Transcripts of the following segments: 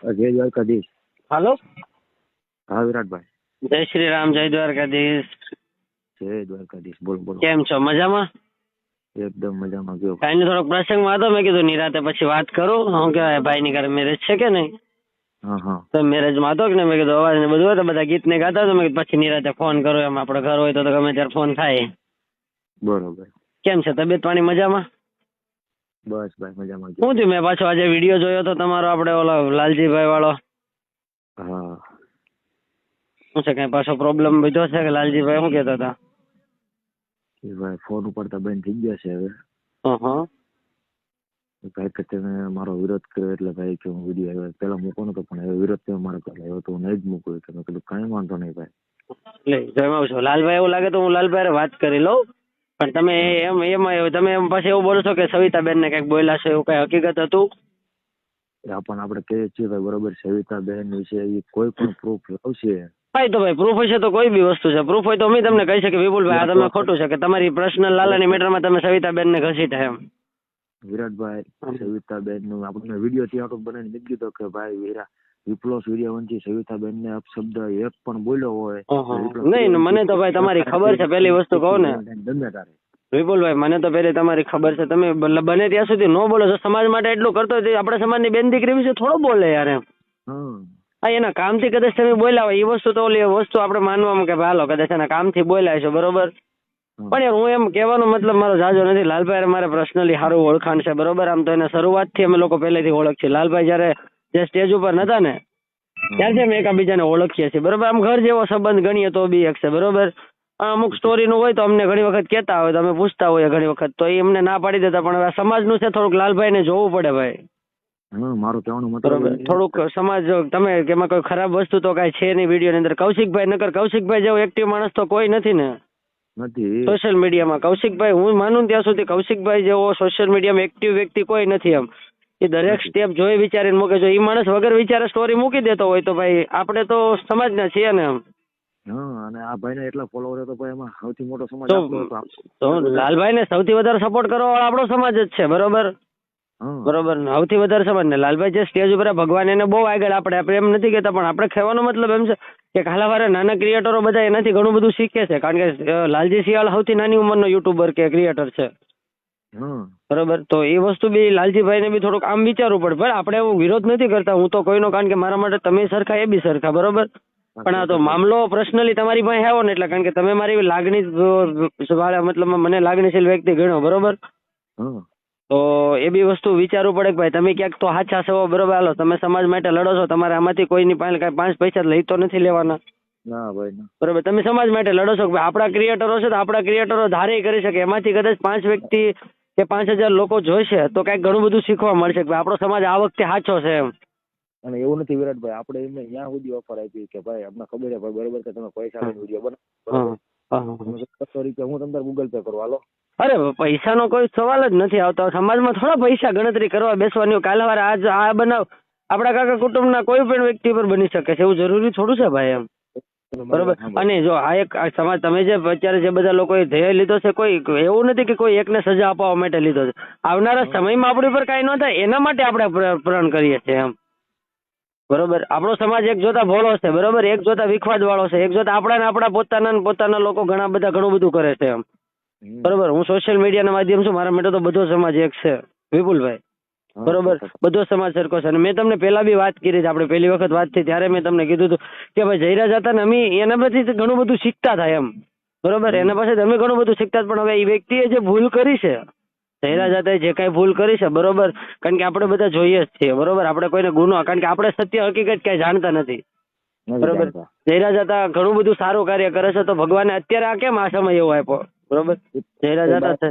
જય દ્વારકાધીશ. હાલો. હા વિરાટભાઈ. જય શ્રી રામ, જય દ્વારકાધીશ. જય દ્વારકાધીશ. બોલો બોલો. કેમ છો? મજામાં? એકદમ મજામાં. ગયો કાંઈ નહીં, થોડોક પ્રસંગમાં હતો. મેં કીધું નિરાતે પછી વાત કરું. શું કહેવાય, ભાઈની ઘરે મેરેજ છે કે નહીં? હા હા. તો મેરેજમાં હતો કે નહીં? મેં કીધું અવાજ ને બધું હોય તો બધા ગીત ને ગાતા તો મેં કીધું પછી નિરાતે ફોન કરો. એમ આપણે ઘર હોય તો ગમે ત્યારે ફોન થાય. બરોબર. કેમ છે તબિયત પાણી? મજામાં? બસ ભાઈ મજામાં. શું થયું? મેં પાછો આજે વિડીયો જોયો તો તમારો, આપણે ઓલો લાલજીભાઈ વાળો. હા. શું છે, કઈ પાછો પ્રોબ્લેમ બીજો છે કે? લાલજીભાઈ શું કહેતા હતા? એ ભાઈ ફોન ઉપાડતા બંધ થઈ ગયા છે હવે. હા. ભાઈ કે તમે મારો વિરોધ કર્યો એટલે ભાઈ કે હું વિડીયો પેલા મૂકો નતો, પણ હવે વિરોધ તમે મારો કરે એવો તો હું નહીં જ મૂકું. કે મેં કીધું કાંઈ વાંધો નહીં ભાઈ. એટલે જણાવું છું લાલભાઈ, એવું લાગે તો હું લાલભાઈ વાત કરી લઉં. પણ તમે એમાં તમે એમ પછી એવું બોલો છો કે સવિતાબેન ને કઈક બોલ્યા છે, એવું કઈ હકીકત હતું? પણ આપણે કહીએ છીએ ભાઈ બરોબર, સવિતાબેન વિશે એ કોઈ પણ પ્રૂફ લાવશે. ભાઈ તો ભાઈ પ્રૂફ હશે તો કોઈ બી વસ્તુ છે. પ્રૂફ હોય તો અમે તમને કહી શકીએ વિપુલભાઈ આ તમે ખોટું છે કે તમારી પર્સનલ લાલાની મેટરમાં તમે સવિતાબેન ને ઘસીટા એમ. વિરાટભાઈ, સવિતાબેન નું આપણે વિડીયો ત્યાં બનાવીને મૂકી દીધો કે ભાઈ વિપ્લો સૂર્યવંશી સવિતાબેન ને અપશબ્દ એક પણ બોલ્યો હોય. નહીં, મને તો ભાઈ તમારી ખબર છે. પેલી વસ્તુ કહું ને વિપુલભાઈ, મને તો પેલી તમારી ખબર છે. તમે બને ત્યાં સુધી ન બોલો. જો સમાજ માટે એટલું કરતો હોય આપણા સમાજની બેન દીકરી વિશે થોડો બોલે યાર એમ. હા, એના કામથી કદાચ તમે બોલ્યા હોય એ વસ્તુ તો ઓલી વસ્તુ આપણે માનવામાં કે હાલો કદાચ એના કામથી બોલ્યા છે બરોબર. પણ યાર હું એમ કહેવાનો મતલબ મારો જાજો નથી. લાલભાઈ મારે પર્સનલી સારું ઓળખાણ છે બરોબર. આમ તો એને શરૂઆતથી અમે લોકો પહેલેથી ઓળખીએ. લાલભાઈ જયારે જે સ્ટેજ ઉપર નતા ને ત્યારથી અમે એકબીજાને ઓળખીએ છીએ બરોબર. આમ ઘર જેવો સંબંધ ગણીએ તો બી એક છે બરોબર. અમુક સ્ટોરીનું હોય તો અમને ઘણી વખત કહેતા હોય તો અમે પૂછતા હોઈએ ઘણી વખત, તો એ અમને ના પાડી દેતા. પણ હવે સમાજનું છે, થોડુંક લાલભાઈને જોવું પડે ભાઈ. મારું કહેવાનું બરોબર, થોડુંક સમાજ તમે કે એમાં કોઈ ખરાબ વસ્તુ તો કાંઈ છે નહીં વિડીયો ની અંદર. કૌશિકભાઈ નકર કૌશિકભાઈ જેવો એક્ટિવ માણસ તો કોઈ નથી ને સોશિયલ મીડિયામાં. કૌશિકભાઈ હું માનું ત્યાં સુધી કૌશિકભાઈ જેવો સોશિયલ મીડિયામાં એક્ટિવ વ્યક્તિ કોઈ નથી એમ. એ દરેક સ્ટેપ જોઈ વિચારીને મૂકે. જો એ માણસ વગર વિચારે સ્ટોરી મૂકી દેતો હોય તો ભાઈ આપણે તો સમાજના છીએ ને એમ. અને આ ભાઈને એટલા ફોલોવર તો ભાઈ એમાં સૌથી મોટો સમાજ તો લાલભાઈને સૌથી વધારે સપોર્ટ કરવા વાળો આપણો સમાજ જ છે બરોબર. બરોબર, સૌથી વધારે સમાજ ને લાલભાઈ જે સ્ટેજ ઉપર ભગવાન એને બહુ આગળ. આપણે એમ નથી કહેતા, પણ આપણે કહેવાનો મતલબ એમ છે કે ખાલાવારે નાના ક્રિએટરો બધા એનાથી ઘણું બધું શીખે છે. કારણ કે લાલજી સિયાળ સૌથી નાની ઉંમરનો યુટ્યુબર કે ક્રિએટર છે બરોબર. તો એ વસ્તુ બી લાલજીભાઈને બી થોડુંક આમ વિચારવું પડે. પણ આપણે એવું વિરોધ નથી કરતા હું તો કોઈનો, કારણ કે મારા માટે તમે સરખા એ બી સરખા બરોબર. પણ આ તો મામલો પર્સનલી તમારી પાસે આવ્યો ને એટલે, કારણ કે તમે મારી લાગણી મતલબ મને લાગણીશીલ વ્યક્તિ ગણો બરોબર. તો એ બી વસ્તુ વિચારવું પડે કે ભાઈ તમે ક્યાંક તો સાચા છો બરોબર. હાલો તમે સમાજ માટે લડો છો, તમારે આમાંથી કોઈની પાસે કઈ 5 પૈસા લઈ તો નથી લેવાના બરોબર. તમે સમાજ માટે લડો છો કે આપણા ક્રિએટરો છે તો આપણા ક્રિએટરો ધારે કરી શકે એમાંથી કદાચ 5 વ્યક્તિ કે 5000 લોકો જોઈશે તો કઈક ઘણું બધું શીખવા મળશે કે આપણો સમાજ આ વખતે સાચો છે એમ. અને એવું નથી વિરાટભાઈ, આપણે એમને ત્યાં સુધી ઓફર આપી કે ભાઈ અમને ખબર છે ભાઈ બરોબર કે તમે પૈસા લઈને વિડીયો બનાવો, હું તમને ગૂગલ પે કરું હાલો. અરે પૈસાનો કોઈ સવાલ જ નથી આવતો. સમાજમાં થોડા પૈસા ગણતરી કરવા બેસવાની. કાલે વારે આજ આ બનાવ આપણા કાકા કુટુંબના કોઈ પણ વ્યક્તિ પર બની શકે છે, એવું જરૂરી થોડું છે ભાઈ એમ બરોબર. અને જો આ એક સમાજ તમે જે અત્યારે જે બધા લોકોએ ધ્યેય લીધો છે, કોઈ એવું નથી કે કોઈ એકને સજા અપાવવા માટે લીધો છે. આવનારા સમયમાં આપણી પર કાંઈ ન થાય એના માટે આપણે પ્રણ કરીએ છીએ એમ બરોબર. આપણો સમાજ એક જોતા ભોળો છે બરોબર, એક જોતા વિખવાદ વાળો છે, એક જોતા આપણા પોતાના લોકો ઘણું બધું કરે છે એમ બરોબર. હું સોશિયલ મીડિયાના માધ્યમ છું, મારા માટે તો બધો સમાજ એક છે વિપુલભાઈ બરોબર. બધો સમાજ સરખો છે. અને મેં તમને પેલા બી વાત કરી, આપણે પહેલી વખત વાત થઈ ત્યારે મેં તમને કીધું હતું કે ભાઈ જયરાજ હતા ને અમે એના પછી ઘણું બધું શીખતા થાય એમ બરોબર. એના પાસે અમે ઘણું બધું શીખતા, પણ હવે એ વ્યક્તિએ જે ભૂલ કરી છે, જયરાજ હતા જે કઈ ભૂલ કરી છે બરોબર, કારણ કે આપણે બધા જોઈએ જ છીએ બરોબર. આપણે કોઈને ગુનો, કારણ કે આપણે સત્ય હકીકત ક્યાંય જાણતા નથી બરોબર. જયરાજ હતા ઘણું બધું સારું કાર્ય કરે છે, તો ભગવાને અત્યારે આ કેમ આ સમય એવો આપ્યો બરોબર. જયરાજ હતા છે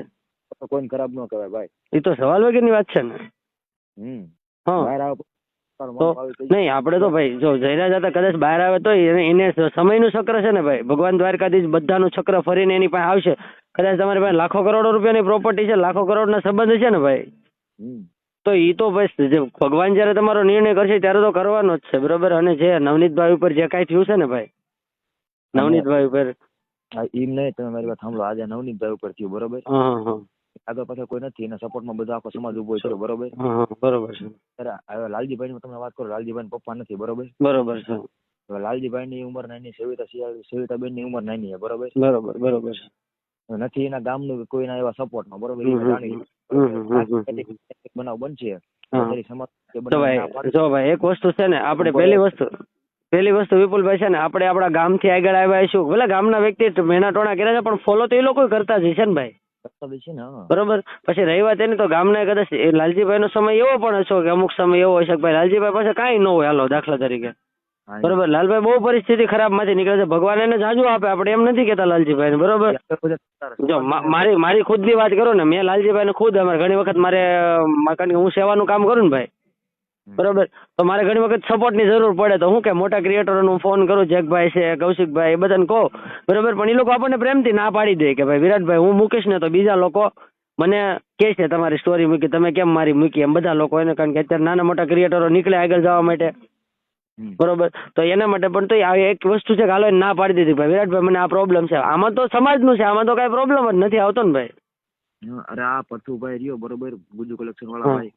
કોઈ ખરાબ ન કહેવાય ભાઈ, એ તો સવાલ વગરની વાત છે ને. નહીં આપણે તો ભાઈ જો જયરાજ હતા કદાચ બહાર આવે તો એને સમયનું ચક્ર છે ને ભાઈ. ભગવાન દ્વારકાધીશ બધાનું ચક્ર ફરીને એની પાસે આવશે. કદાચ તમારી પાસે લાખો કરોડો રૂપિયાની પ્રોપર્ટી છે, લાખો કરોડના સંબંધ છે ને ભાઈ, તો એ તો ભાઈ ભગવાન જયારે તમારો નિર્ણય કરશે ત્યારે તો કરવાનો જ છે બરોબર. અને જે નવનીતભાઈ ઉપર જે કાંઈ થયું છે ને ભાઈ, નવનીતભાઈ ઉપર એમ નહીં, તમે મારી વાત સાંભળો. આજે નવનીતભાઈ ઉપર થયું બરોબર, આગળ પાછળ કોઈ નથી, એના સપોર્ટમાં બધો આખો સમાજ ઉભો છે, બરોબર. બરોબર છે. હવે લાલજીભાઈ ની તમે વાત કરો, લાલજીભાઈ પપ્પા નથી, બરોબર. બરોબર છે. હવે લાલજીભાઈ ની ઉંમર નાની, સવિતાબેન ની ઉંમર નાની છે, બરોબર. બરોબર છે. નથી એના ગામનું કોઈના એવા સપોર્ટમાં, બરોબર. બનાવ બનશે જો ભાઈ એક વસ્તુ છે ને, આપણે પહેલી વસ્તુ વિપુલભાઈ છે ને, આપણે આપણા ગામથી આગળ આવ્યા છું, ભલે ગામના વ્યક્તિ મહેનત ટોણા કર્યા છે, પણ ફોલો તો એ લોકો કરતા જ છે ને ભાઈ, બરોબર. પછી રહી વાત એની, તો ગામના કદાચ લાલજીભાઈ નો સમય એવો પણ હશે કે અમુક સમય એવો હશે કે ભાઈ લાલજીભાઈ પાસે કાંઈ ન હોય, હાલો દાખલા તરીકે, બરોબર. લાલભાઈ બહુ પરિસ્થિતિ ખરાબ માંથી નીકળે છે, ભગવાન એને જાજુ આપે, આપણે એમ નથી કેતા લાલજીભાઈ ને, બરોબર. જો મારી ખુદ ની વાત કરું ને, મેં લાલજીભાઈ ને ખુદ અમારે ઘણી વખત મારે, કારણ કે હું સેવાનું કામ કરું ને ભાઈ, બરોબર, તો મારે ઘણી વખત સપોર્ટ ની જરૂર પડે, તો હું કે મોટા ક્રિએટરો નું ફોન કરું, જગભાઈ છે, કૌશિકભાઈ, એ બધાને કહો, બરોબર. પણ એ લોકો આપણને પ્રેમથી ના પાડી દે કે ભાઈ વિરાટભાઈ હું મૂકીશ ને તો બીજા લોકો મને કહે છે તમારી સ્ટોરી મૂકી, તમે કેમ મારી મૂકી, એમ બધા લોકો એને, કારણ કે અત્યારે નાના મોટા ક્રિએટરો નીકળે આગળ જવા માટે, બરોબર. તો એના માટે પણ તો એક વસ્તુ છે કે હાલો ના પાડી દીધી ભાઈ વિરાટભાઈ મને આ પ્રોબ્લેમ છે, આમાં તો સમાજનું છે, આમાં તો કઈ પ્રોબ્લેમ જ નથી આવતો ને ભાઈ. અરે આ પથ્થુભાઈ રહ્યો, બરોબર, ગુજુ કલેક્શન વાળા ભાઈ,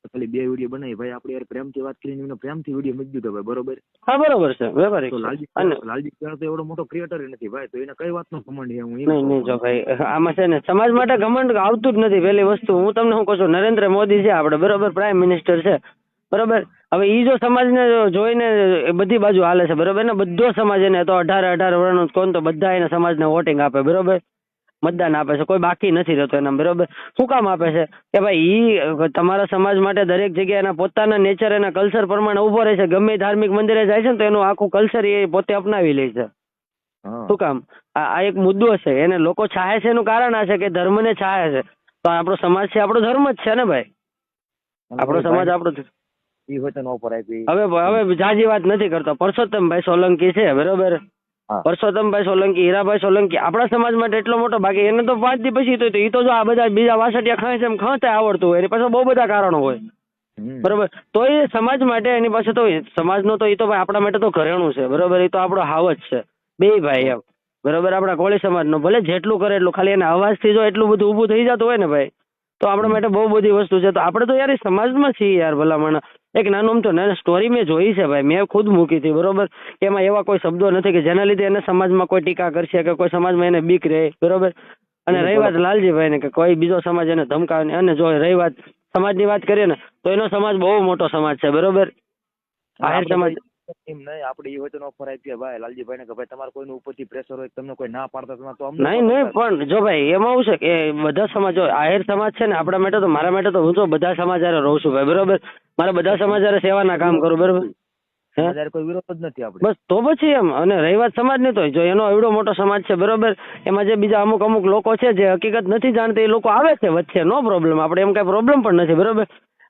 ખાલી 2 વિડીયો બનાવી ભાઈ, આપણે યાર પ્રેમથી વાત કરીને પ્રેમથી વિડીયો મૂકી દીધો ભાઈ, બરોબર. હા બરોબર છે, વેપારી. લાલજી તો એવડો મોટો ક્રિએટર નથી ભાઈ, તો એને કઈ વાતનો ઘમંડ છે? હું નહીં જો ભાઈ, આમાં છે ને સમાજ માટે ઘમંડ આવતું જ નથી. પહેલી વસ્તુ હું તમને શું કહું છું, નરેન્દ્ર મોદી છે આપણે, બરોબર, પ્રાઇમ મિનિસ્ટર છે, બરોબર. હવે ઈ જો સમાજને જોઈને બધી બાજુ હાલે છે, બરોબર ને, બધો સમાજ એને તો 18 વર્ષનું કોણ તો બધા એને સમાજને વોટિંગ આપે, બરોબર, મતદાન આપે છે, કોઈ બાકી નથી રહેતો એના, બરોબર. શું કામ આપે છે કે ભાઈ ઈ તમારા સમાજ માટે દરેક જગ્યાએ એના પોતાના નેચર, એના કલ્ચર પ્રમાણે ઉભો રહે છે, ગમે ધાર્મિક મંદિરે જાય છે ને તો એનું આખું કલ્ચર એ પોતે અપનાવી લે છે. શું કામ? આ એક મુદ્દો છે, એને લોકો ચાહે છે, એનું કારણ આ છે કે ધર્મને ચાહે છે, તો આપણો સમાજ છે, આપણો ધર્મ જ છે ને ભાઈ, આપણો સમાજ આપણો. હવે જાજી વાત નથી કરતો, પરસોત્તમભાઈ સોલંકી છે, બરોબર, પરસોત્તમભાઈ સોલંકી, હીરાભાઈ સોલંકી, આપણા સમાજ માટે એટલો મોટો, બાકી એને તો 5 દી પછી તો એ તો જો આ બધા બીજા વાસટિયા ખાય છે એમ ખાતા આવડતું હોય, એની પાસે બહુ બધા કારણો હોય, બરોબર. તો એ સમાજ માટે એની પાસે તો સમાજનો તો એ તો ભાઈ આપણા માટે તો ઘરેણું છે, બરોબર, એ તો આપણો હાવ જ છે, બે ભાઈ એમ, બરોબર. આપણા કોળી સમાજનો ભલે જેટલું કરે એટલું, ખાલી એના અવાજથી જો એટલું બધું ઊભું થઈ જતું હોય ને ભાઈ, તો આપણા માટે બહુ બધી વસ્તુ છે. તો આપણે તો યાર સમાજમાં છીએ યાર, ભલામણ. એક નાનું તો નાની સ્ટોરી મેં જોઈ છે ભાઈ, મેં ખુદ મૂકી હતી, બરોબર. એમાં એવા કોઈ શબ્દો નથી કે જેના લીધે એને સમાજમાં કોઈ ટીકા કરશે કે કોઈ સમાજમાં એને બીક રહે, બરોબર. અને રહી વાત લાલજીભાઈ ને કે કોઈ બીજો સમાજ એને ધમકાવે, અને જો રહી વાત સમાજની વાત કરીએ ને તો એનો સમાજ બહુ મોટો સમાજ છે, બરોબર. આહિર સમાજ એમ નહીં, આપણે એ હોય તો ઓફર આપીએ ભાઈ લાલજીભાઈ ને કે ભાઈ તમારે કોઈનું ઉપરથી પ્રેશર હોય, તમને કોઈ ના પાડતા તો નહીં, પણ જો ભાઈ એમાં શું છે કે બધા સમાજ, આહિર સમાજ છે ને આપણા માટે તો, મારા માટે તો હું તો બધા સમાજ હારે રહું છું ભાઈ, બરોબર. મારે બધા સમાજ હારે સેવાના કામ કરું, બરોબર, કોઈ વિરોધ જ નથી આપણે, બસ. તો પછી એમ, અને રહી વાત સમાજ ની, તો જો એનો એવડો મોટો સમાજ છે, બરોબર, એમાં જે બીજા અમુક લોકો છે જે હકીકત નથી જાણતા, એ લોકો આવે છે વચ્ચે, નો પ્રોબ્લેમ, આપણે એમ કઈ પ્રોબ્લેમ પણ નથી, બરોબર.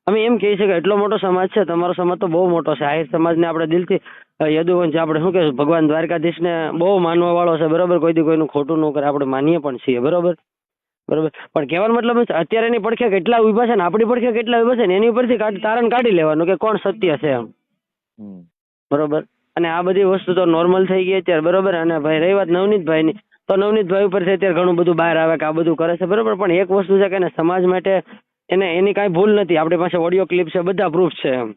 અમે એમ કહીએ છીએ કે એટલો મોટો સમાજ છે, તમારો સમાજ તો બહુ મોટો છે, આહિર સમાજને આપણે દિલથી યદુવંશ, આપણે શું કહેશું, ભગવાન દ્વારકાધીશને બહુ માનવા વાળો છે, બરોબર, કોઈ દી કોઈનું ખોટું ન કરે, આપણે માનીએ પણ છીએ, બરોબર, બરોબર. પણ કહેવાનો મતલબ અત્યારે એની પડખે કેટલા ઉભા છે ને આપણી પડખે કેટલા ઉભા છે ને એની ઉપરથી તારણ કાઢી લેવાનું કે કોણ સત્ય છે એમ, બરોબર. અને આ બધી વસ્તુ તો નોર્મલ થઈ ગઈ અત્યારે, બરોબર. અને ભાઈ રહી વાત નવનીતભાઈની, તો નવનીતભાઈ ઉપરથી અત્યારે ઘણું બધું બહાર આવે કે આ બધું કરે છે, બરોબર. પણ એક વસ્તુ છે કે એને સમાજ માટે એની કાંઈ ભૂલ નથી, આપણી પાસે ઓડિયો ક્લિપ છે, બધા પ્રૂફ છે એમ,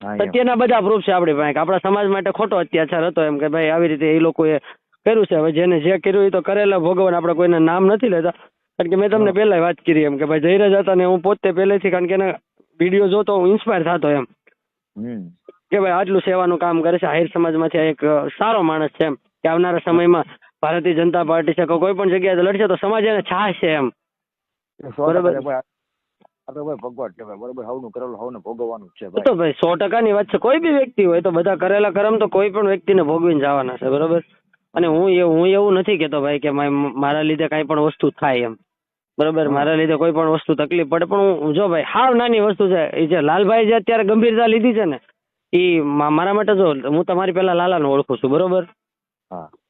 સત્યના બધા પ્રૂફ છે આપણી પાસે, આપણા સમાજ માટે ખોટો અત્યાચાર હતો એમ, કે ભાઈ આવી રીતે એ લોકોએ કર્યું છે. હવે જેને જે કર્યું એ તો કરેલા ભોગવન, આપણે કોઈના નામ નથી લેતા, કારણ કે મેં તમને પહેલા વાત કરી એમ કે ભાઈ જયરાજ હતા ને હું પોતે પહેલેથી, કારણ કે એના વિડીયો જોતો હું ઇન્સ્પાયર થતો એમ, કે ભાઈ આટલું સેવાનું કામ કરે છે, આહિર સમાજમાંથી એક સારો માણસ છે એમ, કે આવનારા સમયમાં ભારતીય જનતા પાર્ટી છે કોઈ પણ જગ્યાએ લડશે તો સમાજ એને ચાહશે એમ, બરોબર. ભગવાન કહેવાય, બરોબર, હવનું કરેલું હવને ભોગવવાનું છે તો ભાઈ 100%ની વાત છે, કોઈ બી વ્યક્તિ હોય તો બધા કરેલા કર્મ તો કોઈ પણ વ્યક્તિને ભોગવીને જવાના છે, બરોબર. અને હું એવું નથી કેતો ભાઈ કે મારા લીધે કઈ પણ વસ્તુ થાય એમ, બરોબર, મારા લીધે કોઈ પણ વસ્તુ તકલીફ પડે, પણ હું જો ભાઈ હાવ નાની વસ્તુ છે, એ જે લાલભાઈ જે અત્યારે ગંભીરતા લીધી છે ને, એ મારા માટે, જો હું તમારી પહેલા લાલાને ઓળખું છું, બરોબર,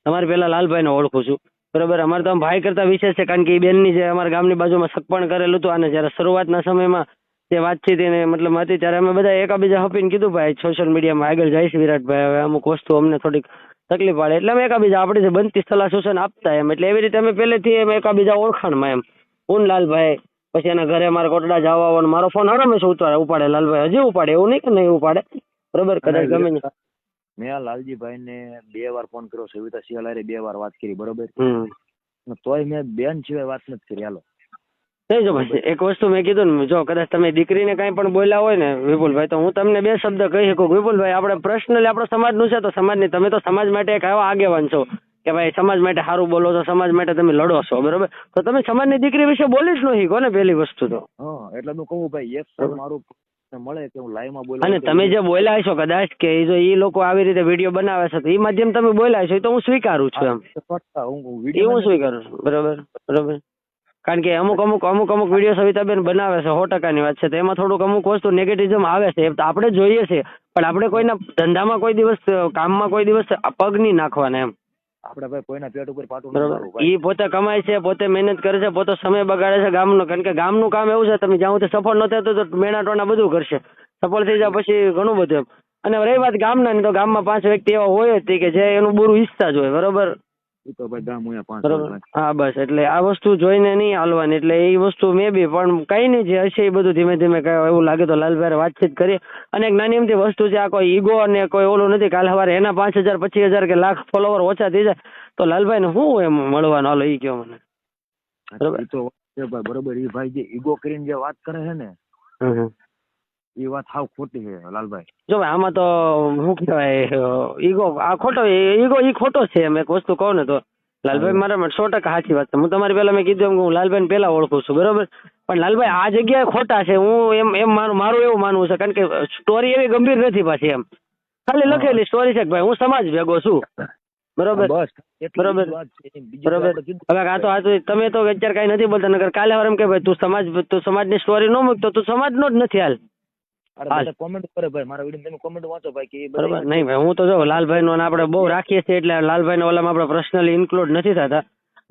તમારી પહેલા લાલભાઈને ઓળખું છું, બરોબર. અમારે તો ભાઈ કરતા વિશેષ છે, કારણ કે એ બેનની જે અમારા ગામની બાજુમાં સગપણ કરેલું હતું, અને જયારે શરૂઆતના સમયમાં જે વાતચીત એને મતલબ હતી ત્યારે અમે બધા એકાબીજા હપીને કીધું ભાઈ સોશિયલ મીડિયામાં આગળ જાય છે વિરાટભાઈ, હવે અમુક વસ્તુ અમને થોડીક તકલીફ પડે, એટલે અમે એકાબીજા આપણી જે બનતી સલાહ સૂચન આપતા એમ, એટલે એવી રીતે અમે પહેલેથી એમ એકાબીજા ઓળખાણમાં એમ, હું ને લાલભાઈ પછી એના ઘરે મારા કોટડા જવા આવવાનો મારો ફોન હરમેશ ઉપાડે લાલભાઈ હજી ઉપાડે એવું નહીં કે નહીં ઉપાડે બરોબર કદાચ ગમે ને મેં આ લાલજીભાઈ ને 2 વાર ફોન કર્યો, સવિતા સિંહલ હારે 2 વાર વાત કરી બરોબર, તોય મેં બેન સિવાય વાત નથી કરી. હાલો નહીં જો ભાઈ એક વસ્તુ મેં કીધું ને, જો કદાચ તમે દીકરીને કાંઈ પણ બોલ્યા હોય ને વિપુલભાઈ, તો હું તમને 2 શબ્દ કહી શકું. વિપુલભાઈ આપણે પર્સનલી આપણો સમાજનું છે તો સમાજની, તમે તો સમાજ માટે એક આવા આગેવાન છો કે ભાઈ સમાજ માટે સારું બોલો છો, સમાજ માટે તમે લડો છો બરોબર, તો તમે સમાજની દીકરી વિશે બોલી જ નહીં કોને પહેલી વસ્તુ તો. એટલે હું કહું ભાઈ એક ફોન મારું મળે કે હું લાઈવ માં બોલું, અને તમે જે બોલ્યા છો કદાચ કે જો એ લોકો આવી રીતે વિડીયો બનાવે છે તો એ માધ્યમ તમે બોલ્યા છો તો હું સ્વીકારું છું એમ, એ હું સ્વીકારું છું બરોબર બરોબર. કારણ કે અમુક વિડીયો સવિતાબેન બનાવે છે 100%ની વાત છે, તો એમાં થોડુંક અમુક વસ્તુ નેગેટિવિઝમ આવે છે તો આપણે જોઈએ છે, પણ આપણે કોઈના ધંધામાં કોઈ દિવસ કામમાં કોઈ દિવસ પગ નહીં નાખવાના એમ. આપણે ભાઈ કોઈના પેટ ઉપર પાટું બરોબર, ઈ પોતે કમાય છે, પોતે મહેનત કરે છે, પોતે સમય બગાડે છે ગામનો, કારણ કે ગામનું કામ એવું છે તમે જ્યાં સુધી સફળ ન થતું તો મેણા ટોણા બધું કરશે, સફળ થઈ જાય પછી ઘણું બધું એમ. અને રહી વાત ગામના ની, તો ગામમાં 5 વ્યક્તિ એવા હોય જ કે જે એનું બુરું ઈચ્છતા જ હોય બરોબર. બરોબર, હા બસ એટલે આ વસ્તુ જોઈને નહીં હાલવાની, એટલે એ વસ્તુ મે બી પણ કઈ નહીં, જે હશે એ બધું ધીમે ધીમે એવું લાગે તો લાલભાઈ વાતચીત કરી. અને એક નાની એમથી વસ્તુ છે, આ કોઈ ઈગો અને કોઈ ઓલું નથી, કાલ સવારે એના 5000 25,000 કે લાખ ફોલોવર ઓછા થઈ જાય તો લાલભાઈ ને શું એમ મળવાનું, હાલો ઈ કયો મને. બરોબર એ ભાઈ જે ઈગો કરીને જે વાત કરે છે ને એ વાત સાવ ખોટી છે લાલભાઈ. જો ભાઈ આમાં તો શું કહેવાય, ઈગો આ ખોટો, ઈગો ઈ ખોટો છે એમ એક વસ્તુ કહું ને તો લાલભાઈ મારા 100% સાચી વાત છે. હું તમારી પેલા મેં કીધું હું લાલભાઈ પેલા ઓળખું છું બરોબર, પણ લાલભાઈ આ જગ્યાએ ખોટા છે, હું એમ મારું એવું માનવું છે, કારણ કે સ્ટોરી એવી ગંભીર નથી પાછી એમ, ખાલી લખેલી સ્ટોરી છે કે ભાઈ હું સમાજ ભેગો છું બરોબર બરોબર બરોબર. હવે આ તો તમે તો અત્યારે કઈ નથી બોલતા, નકર કાલે વાર એમ કે ભાઈ તું સમાજની સ્ટોરી ન મૂકતો તું સમાજનો જ નથી હાલ. કોમેન્ટ કરે ભાઈ મારા વિડીયો તમે કોમેન્ટ વાંચો ભાઈ કે બરોબર નહીં ભાઈ, હું તો જો લાલભાઈ નો આપણે બહુ રાખીએ છીએ એટલે લાલભાઈ ને ઓલામાં આપણે પર્સનલી ઇન્ક્લુડ નથી થતા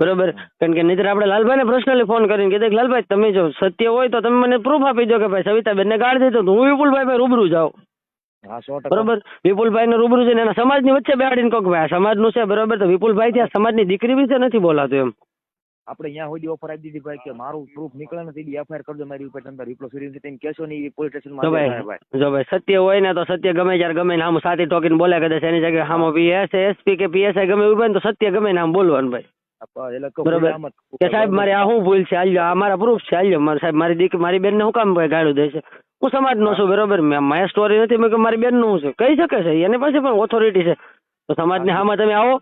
બરોબર, કારણ કે નહીતર આપણે લાલભાઈ ને પર્સનલી ફોન કરીને કીધું કે લાલભાઈ તમે જો સત્ય હોય તો તમે મને પ્રૂફ આપી દો કે ભાઈ સવિતાબેન ને ગાળ દીધો, હું વિપુલભાઈ રૂબરૂ જાઉં બરોબર, વિપુલભાઈ ને રૂબરૂ છે ને એના સમાજની વચ્ચે બેહાડીને કહું ભાઈ આ સમાજનું છે બરોબર, તો વિપુલભાઈ ત્યાં સમાજની દીકરી વિશે નથી બોલાતું એમ. આપણે અહીંયા સુધી ઓફર આપી દીધી ભાઈ કે મારું પ્રૂફ નીકળે નથી એફઆઈઆર કરજો મારી ઉપર, તમે રિપ્લો ફરી તેમ કેસો નહીં પોલીસ સ્ટેશનમાં. જો ભાઈ સત્ય હોય ને તો સત્ય ગમે ત્યારે ગમે ને આમ સાથી ટોકીને બોલે કદાચ એની જગ્યાએ હામો એસપી કે પીએસઆઈ ગમે ઉભા ને તો સત્ય ગમે ને આમ બોલવાનું ભાઈ બરોબર, કે સાહેબ મારે આ શું ભૂલ છે હાલ્યો, આ મારા પ્રૂફ છે હાલ્યો, મારે સાહેબ મારી બેન ને શું કામ ગાળું દે છે, હું સમાજ નો છું બરોબર, મારી સ્ટોરી નથી મેં મારી બેન નું શું છે કહી શકે છે, એની પાસે પણ ઓથોરિટી છે, તો સમાજને હામાં તમે આવો,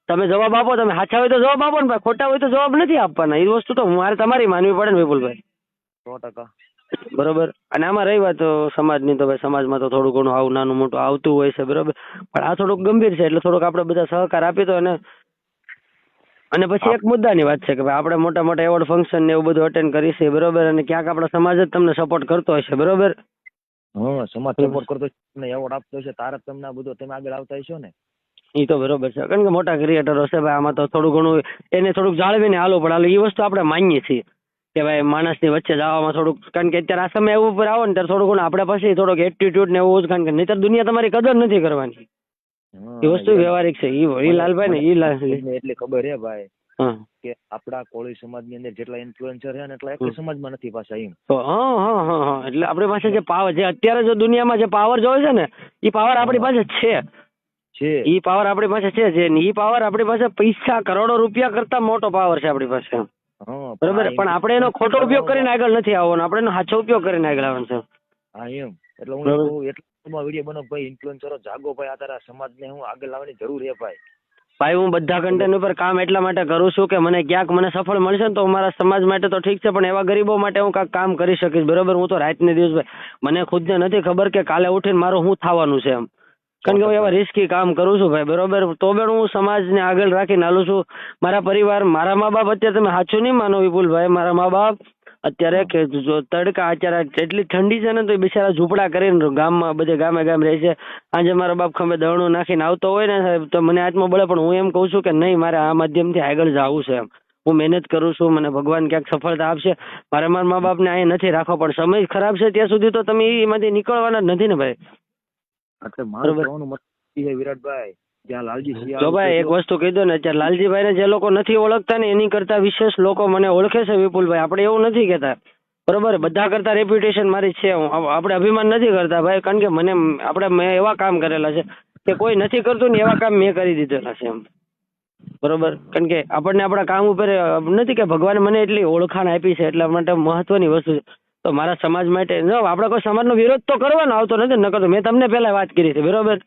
તમે જવાબ આપો, તમે સાચા હોય તો જવાબ આપો ને ભાઈ, ખોટા હોય તો જવાબ નથી આપવાના, એ વસ્તુ તો મારે તમારી માનવી પડે ને વિપુલભાઈ. 100% બરોબર. અને આમાં રહી વાત સમાજની, તો ભાઈ સમાજમાં તો થોડું ઘણું આવું નાનું મોટું આવતું હોય છે બરોબર, પણ આ થોડુંક ગંભીર છે એટલે થોડુંક આપણે બધા સહકાર આપી દો. અને પછી એક મુદ્દાની વાત છે કે ભાઈ આપણે મોટા મોટા એવોર્ડ ફંક્શન ને એવું બધું અટેન્ડ કરી છે બરોબર, અને ક્યાંક આપણા સમાજ જ તમને સપોર્ટ કરતો હશે બરોબર. સમાજ સપોર્ટ કરતો તમને એવોર્ડ આપતો હશે તારે તમને આ બધું તમે આગળ આવતા હશો ને, એ તો બરોબર છે, કારણ કે મોટા ક્રિએટરો છે ભાઈ, આમાં તો થોડું ઘણું એને થોડુંક જાળવીને હાલો પણ હાલો એ વસ્તુ આપણે માનીએ છીએ કે ભાઈ માણસની વચ્ચે જવામાં થોડુંક, કારણ કે અત્યારે આ સમય એવું ઉપર આવો ને ત્યારે થોડું ઘણું આપણે પાસે થોડોક એટીટ્યુડ ને એવું જ, કારણ કે નહીતર દુનિયા તમારી કદર નથી કરવાની, એ વસ્તુ વ્યવહારિક છે. એ લાલભાઈ ને એટલે ખબર હે ભાઈ કે આપડા કોળી સમાજની અંદર જેટલા ઇન્ફ્લુએન્સર છે ને એટલા એક સમાજમાં નથી પાછા એમ. હા એટલે આપણી પાસે જે પાવર, જે અત્યારે જો દુનિયામાં જે પાવર જોવે છે ને એ પાવર આપણી પાસે છે, ઈ પાવર આપણી પાસે છે, જે ઈ પાવર આપણી પાસે પૈસા કરોડો રૂપિયા કરતા મોટો પાવર છે આપણી પાસે બરોબર, પણ આપણે એનો ખોટો ઉપયોગ કરીને આગળ નથી આવવાનો, આપણે એનો સાચો ઉપયોગ કરીને આગળ આવવાનું છે. હા એમ એટલે હું એટલો વિડીયો બનાવ ભાઈ, ઇન્ફ્લુએન્સરો જાગો ભાઈ, આ તારા સમાજને હું આગળ લાવવાની જરૂર છે ભાઈ. હું બધા કન્ટેન્ટ ઉપર કામ એટલા માટે કરું છું કે મને ક્યાંક મને સફળ મળશે ને તો મારા સમાજ માટે તો ઠીક છે, પણ એવા ગરીબો માટે હું કાંઈક કામ કરી શકીશ બરોબર. હું તો રાતને દિવસ ભાઈ મને ખુદને નથી ખબર કે કાલે ઉઠીને મારું શું થવાનું છે એમ, કારણ કે હું એવા રિસ્કી કામ કરું છું ભાઈ બરોબર, તો પણ હું સમાજને આગળ રાખીને હાલું છું. મારા પરિવાર, મારા મા બાપ, અત્યારે તમે સાચું નહીં માનો વિપુલભાઈ, મારા મા બાપ અત્યારે કે જો તડકા અત્યારે એટલી ઠંડી છે ને તો એ બિચારા ઝૂંપડા કરીને ગામમાં બધે ગામે રહે છે. આજે મારા બાપ ખંભે દળનું નાખીને આવતો હોય ને સાહેબ તો મને હાથમાં બળે, પણ હું એમ કહું છું કે નહીં મારે આ માધ્યમથી આગળ જવું છે એમ, હું મહેનત કરું છું, મને ભગવાન ક્યાંક સફળતા આપશે. મારે મારા મા બાપને અહીંયા નથી રાખો, પણ સમય ખરાબ છે ત્યાં સુધી તો તમે એમાંથી નીકળવાના જ નથી ને ભાઈ. એટલે મારું કહેવાનું મતલબ છે વિરાટભાઈ ત્યાં લાલજી જો શિયાળ ભાઈ એક વસ્તુ કહી દો ને, અત્યારે લાલજીભાઈ ને જે લોકો નથી ઓળખતા ને એની કરતા વિશેષ લોકો મને ઓળખે છે વિપુલભાઈ. આપણે એવું નથી કહેતા, બરોબર, બધા કરતા રેપ્યુટેશન મારી છે. આપણે અભિમાન નથી કરતા ભાઈ, કારણ કે મેં એવા કામ કરેલા છે કે કોઈ નથી કરતું ને એવા કામ મેં કરી દીધેલા છે એમ, બરોબર. કારણ કે આપણને આપણા કામ ઉપર નથી કે ભગવાને મને એટલી ઓળખાણ આપી છે, એટલા માટે મહત્વની વસ્તુ છે. તો મારા સમાજ માટે આપણે કોઈ સમાજનો વિરોધ તો કરવાનો આવતો નથી ન કરતો. મેં તમને પહેલા વાત કરી છે, બરોબર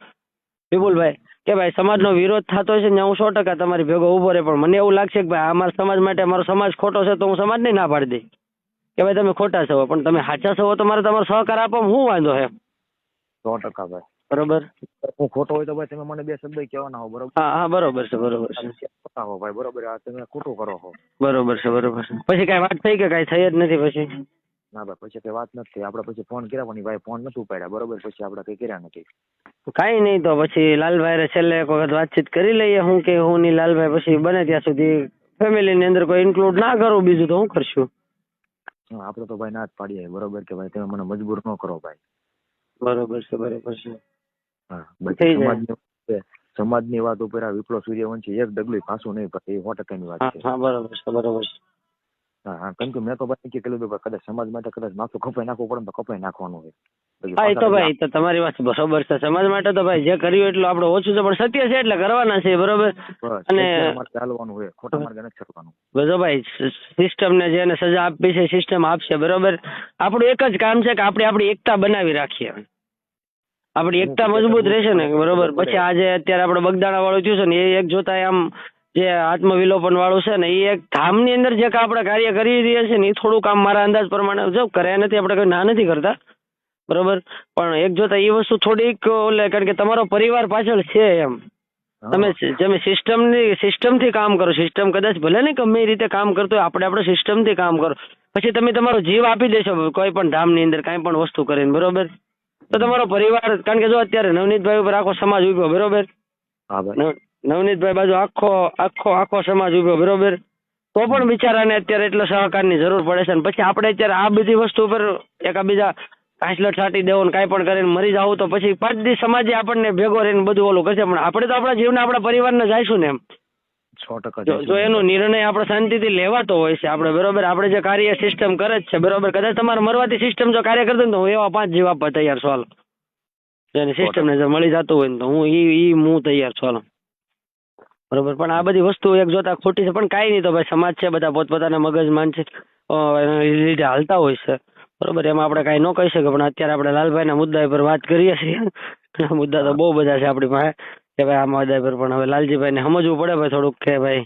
વિપુલભાઈ, કે ભાઈ સમાજનો વિરોધ થતો છે ને હું 100% તમારી ભેગો ઉભો રહે, પણ મને એવું લાગશે કે ભાઈ અમારા સમાજ માટે મારો સમાજ ખોટો છે તો હું સમાજને ના પાડી દઈ કે ભાઈ તમે ખોટા છો, પણ તમે સાચા છો તો મારે તમારો સહકાર આપો, હું વાંધો છે 100% ભાઈ. બરોબર. હું ખોટો હોય તો ભાઈ તમે મને બે શબ્દ કહેવાના હો, બરોબર. હા બરોબર છે, બરોબર છે. ખોટા હો ભાઈ, બરોબર. આ તમે ખોટું કરો છો. બરોબર છે, બરોબર છે. પછી કઈ વાત થઈ કે કઈ થઈ જ નથી પછી? ના ભાઈ, પછી કઈ વાત નથી. આપણે પછી ફોન કર્યા પણ ભાઈ ફોન નથી ઉપાડ્યા, બરોબર. પછી આપણે કઈ કર્યા નથી. કઈ નહીં, તો પછી લાલભાઈ છેલ્લે એક વખત વાતચીત કરી લઈએ. હું કે હું ની લાલભાઈ પછી બને ત્યાં સુધી ફેમિલી ની અંદર કોઈ ઇન્ક્લુડ ના કરું, બીજું તો હું કરશું. આપણે તો ભાઈ ના જ પાડીએ, બરોબર, કે ભાઈ તમે મને મજબૂર ન કરો ભાઈ. બરોબર છે, બરોબર છે. હા, બાકી સમાજની વાત ઉપર આ વિપ્લવ સૂર્યવંશી એક ડગલું પાછું નહીં પડે, એ 100% ની વાત છે. હા બરોબર છે, બરોબર છે. હા, કેમ કે મેં તો ભાઈ નક્કી કર્યું હતું કદાચ સમાજ માટે કદાચ માથું કપાઈ નાખવું પડે તો કપાઈ નાખવાનું છે. હા એ તો ભાઈ, તો તમારી વાત બરોબર છે. સમાજ માટે તો ભાઈ જે કર્યું એટલું આપણે ઓછું છે, પણ સત્ય છે એટલે કરવાના છે, બરોબર. અને ચાલવાનું હોય, ખોટા માર્ગે નથી ચાલવાનું. બધો ભાઈ સિસ્ટમ ને જેને સજા આપી છે સિસ્ટમ આપશે, બરોબર. આપણું એક જ કામ છે કે આપણે આપણી એકતા બનાવી રાખીએ. આપણી એકતા મજબૂત રહેશે ને, બરોબર. પછી આજે અત્યારે આપણે બગદાણા વાળું થયું છે ને, એ એક જોતા આમ જે આત્મવિલોપન વાળું છે ને, એ એક ધામની અંદર જે આપણે કાર્ય કરી રહ્યા છે ને, એ થોડું કામ મારા અંદાજ પ્રમાણે જો કર્યા નથી, આપણે કઈ ના નથી કરતા, બરોબર. પણ એક જોતા એ વસ્તુ થોડીક ઓલે, કારણ કે તમારો પરિવાર પાછળ છે એમ. તમે સિસ્ટમથી કામ કરો. સિસ્ટમ કદાચ ભલે ને ગમે એ રીતે કામ કરતો હોય, આપણે સિસ્ટમથી કામ કરો. પછી તમે તમારો જીવ આપી દેશો કોઈ પણ ધામની અંદર કાંઈ પણ વસ્તુ કરીને, બરોબર. તો તમારો પરિવાર, કારણ કે જો અત્યારે નવનીતભાઈ ઉપર આખો સમાજ ઉભ્યો, બરોબર. નવનીતભાઈ બાજુ આખો સમાજ ઉભ્યો, બરોબર. તો પણ બિચારાને અત્યારે એટલો સહકારની જરૂર પડે છે. પછી આપણે અત્યારે આ બધી વસ્તુ ઉપર એકાબીજા કાંસલટ છાંટી દેવો ને કાંઈ પણ કરીને મરી જાવ તો પછી 5 દી સમાજે આપણને ભેગો રહીને બધું ઓલું કરશે, પણ આપણે તો આપણા જીવને આપણા પરિવારને જઈશું ને એમ. 100% જો એનો નિર્ણય આપણે શાંતિથી લેવાતો હોય છે આપણે, બરોબર. આપણે જે કાર્ય સિસ્ટમ કરે જ છે, બરોબર. કદાચ તમારે મરવાથી સિસ્ટમ જો કાર્ય કરતો ને તો હું એવા 5 જીવ આપવા તૈયાર છું, હાલો. જેની સિસ્ટમને જો મળી જતું હોય ને તો હું તૈયાર છું, હાલો, બરોબર. પણ આ બધી વસ્તુ એક જોતા ખોટી છે, પણ કાંઈ નહીં, તો ભાઈ સમાજ છે, બધા પોતપોતાના મગજ માનસિક લીધે હાલતા હોય છે, બરોબર. એમાં આપણે કાંઈ ન કહી શકીએ. પણ અત્યારે આપણે લાલભાઈના મુદ્દા પર વાત કરીએ છીએ. મુદ્દા તો બહુ બધા છે આપણી પાસે કે ભાઈ આ મુદ્દા પર, પણ હવે લાલજીભાઈને સમજવું પડે ભાઈ થોડુંક કે ભાઈ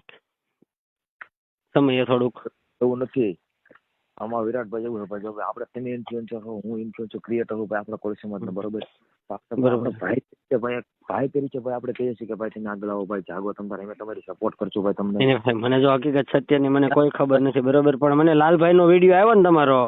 સમય થોડુંક એવું નથી. આમાં વિરાટભાઈ એવું છે, જો આપણે તમે ઇન્ફ્લુએન્સર હો, હું ઇન્ફ્લુએન્સર ક્રિએટર હું, ભાઈ આપણે કોઈ સમાજને, બરોબર. ભાઈ તરીકે ભાઈ આપણે કહીએ છીએ કે ભાઈ તમે આગળ આવો, ભાઈ જાગો, અમે તમારી સપોર્ટ કરશું ભાઈ તમને. મને જો હકીકત સત્યની મને કોઈ ખબર નથી, બરોબર. પણ મને લાલભાઈનો વિડીયો આવ્યો ને તમારો,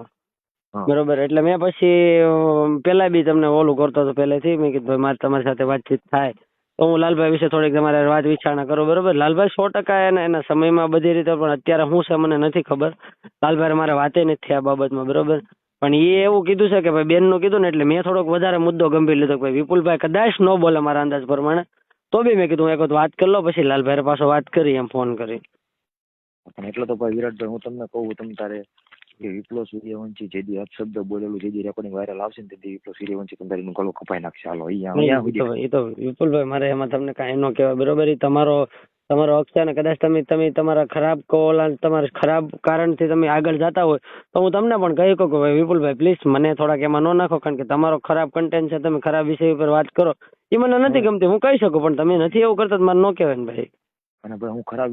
બરોબર, એટલે મેં પછી પેલા બી તમને ઓલું કરતો હતો પહેલેથી. મેં કીધું ભાઈ મારે તમારી સાથે વાતચીત થાય તો હું લાલભાઈ વિશે થોડીક તમારે વાત વિચારણા કરું, બરોબર. લાલભાઈ 100% એના સમયમાં બધી રીતે, પણ અત્યારે શું છે મને નથી ખબર. લાલભાઈ મારે વાતે નથી આ બાબતમાં, બરોબર. પણ એ એવું કીધું છે કે ભાઈ બેનનું કીધું ને, એટલે મેં થોડોક વધારે મુદ્દો ગંભીર લીધો કે ભાઈ વિપુલભાઈ કદાચ ન બોલે મારા અંદાજ પ્રમાણે, તો બી મેં કીધું એક વખત વાત કરી લો, પછી લાલભાઈ પાછો વાત કરી એમ ફોન કરી. એટલે તો ભાઈ વિરાટભાઈ હું તમને કહું, તમે તારે કે વિપ્લવ સૂર્યવંશી જે દી અપશબ્દ બોલેલું, જે દી રેકોર્ડિંગ વાયરલ આવશે ને તે દી વિપ્લવ સૂર્યવંશી તમારી ગળું કપાઈ નાખશે. હાલો એ તો વિપુલભાઈ મારે એમાં તમને કાંઈ ન કહેવાય, બરોબર. એ તમારો હક છે ને, કદાચ તમે તમારા ખરાબ તમારા ખરાબ કારણથી તમે આગળ જતા હોય તો હું તમને પણ કહી શકું કે ભાઈ વિપુલભાઈ પ્લીઝ મને થોડાક એમાં ન નાખો, કારણ કે તમારો ખરાબ કન્ટેન્ટ છે, તમે ખરાબ વિષય ઉપર વાત કરો, એ મને નથી ગમતી. હું કહી શકું, પણ તમે નથી એવું કરતા મારે ન કહેવાય ને ભાઈ. અને ભાઈ હું ખરાબ